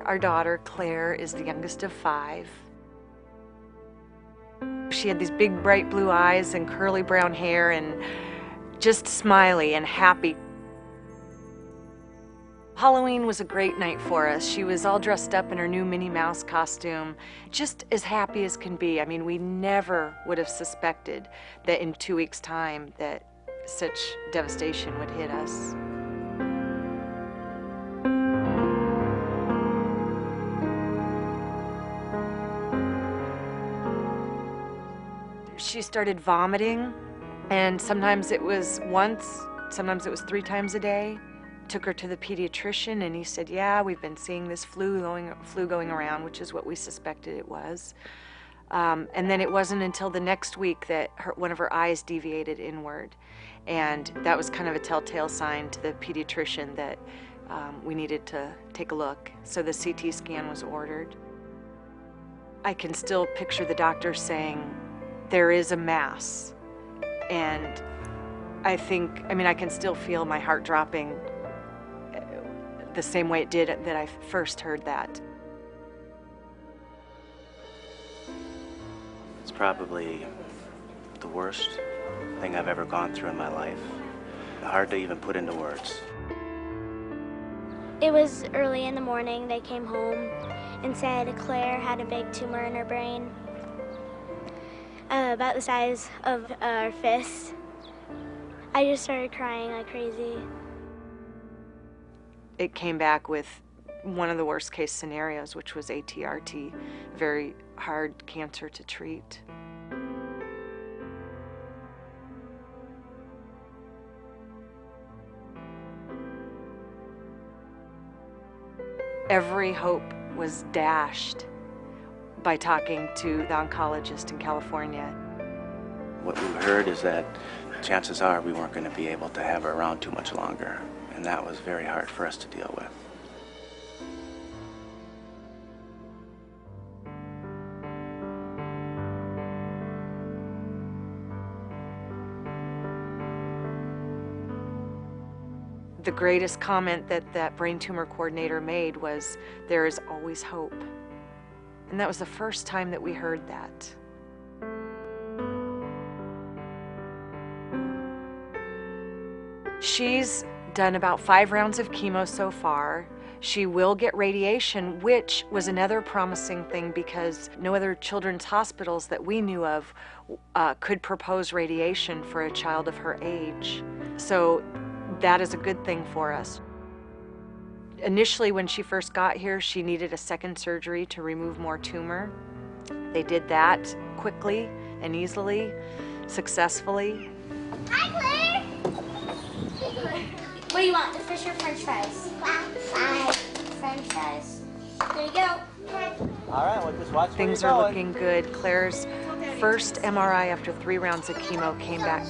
Our daughter, Claire, is the youngest of 5. She had these big, bright blue eyes and curly brown hair and just smiley and happy. Halloween was a great night for us. She was all dressed up in her new Minnie Mouse costume, just as happy as can be. I mean, we never would have suspected that in 2 weeks' time that such devastation would hit us. She started vomiting, and sometimes it was once, sometimes it was 3 times a day. Took her to the pediatrician, and he said, yeah, we've been seeing this flu going around, which is what we suspected it was. And then it wasn't until the next week that one of her eyes deviated inward. And that was kind of a telltale sign to the pediatrician that we needed to take a look. So the CT scan was ordered. I can still picture the doctor saying, there is a mass. And I can still feel my heart dropping the same way it did that I first heard that. It's probably the worst thing I've ever gone through in my life. Hard to even put into words. It was early in the morning. They came home and said Claire had a big tumor in her brain, about the size of our fist. I just started crying like crazy. It came back with one of the worst case scenarios, which was ATRT, very hard cancer to treat. Every hope was dashed by talking to the oncologist in California. What we heard is that chances are we weren't going to be able to have her around too much longer. And that was very hard for us to deal with. The greatest comment that brain tumor coordinator made was, there is always hope. And that was the first time that we heard that. She's done about 5 rounds of chemo so far. She will get radiation, which was another promising thing because no other children's hospitals that we knew of could propose radiation for a child of her age. So that is a good thing for us. Initially, when she first got here, she needed a second surgery to remove more tumor. They did that quickly and easily, successfully. Hi, Claire! What do you want, the fish or french fries? French fries. There you go. All right, well, just watch Things are looking good. Claire's first MRI after 3 rounds of chemo came back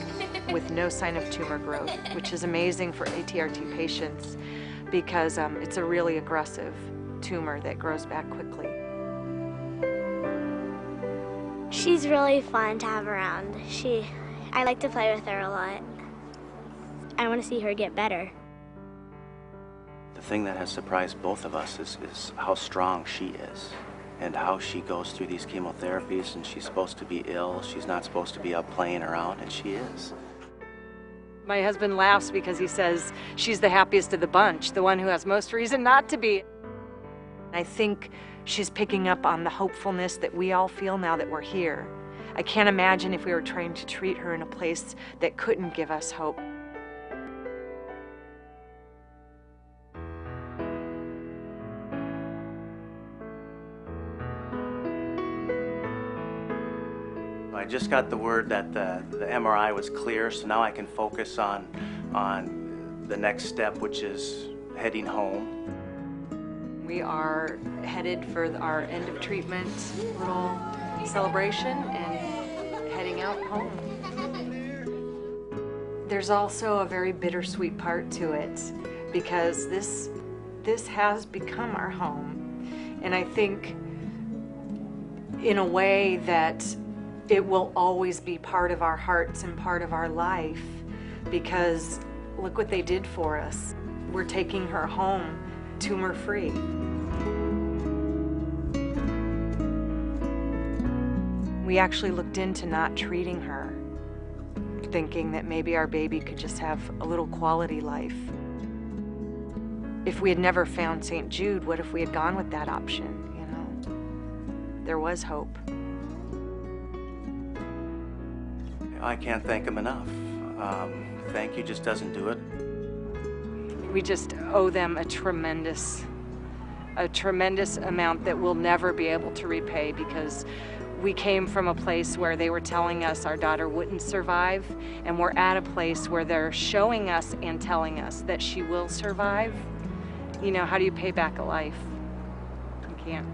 with no sign of tumor growth, which is amazing for ATRT patients because it's a really aggressive tumor that grows back quickly. She's really fun to have around. I like to play with her a lot. I want to see her get better. The thing that has surprised both of us is how strong she is and how she goes through these chemotherapies, and she's supposed to be ill. She's not supposed to be up playing around, and she is. My husband laughs because he says she's the happiest of the bunch, the one who has most reason not to be. I think she's picking up on the hopefulness that we all feel now that we're here. I can't imagine if we were trying to treat her in a place that couldn't give us hope. I just got the word that the MRI was clear, so now I can focus on the next step, which is heading home. We are headed for our end of treatment little celebration and heading out home. There's also a very bittersweet part to it because this has become our home. And I think in a way that it will always be part of our hearts and part of our life because look what they did for us. We're taking her home tumor-free. We actually looked into not treating her, thinking that maybe our baby could just have a little quality life. If we had never found St. Jude, what if we had gone with that option, you know? There was hope. I can't thank him enough. Thank you just doesn't do it. We just owe them a tremendous amount that we'll never be able to repay, because we came from a place where they were telling us our daughter wouldn't survive, and we're at a place where they're showing us and telling us that she will survive. You know, how do you pay back a life? You can't.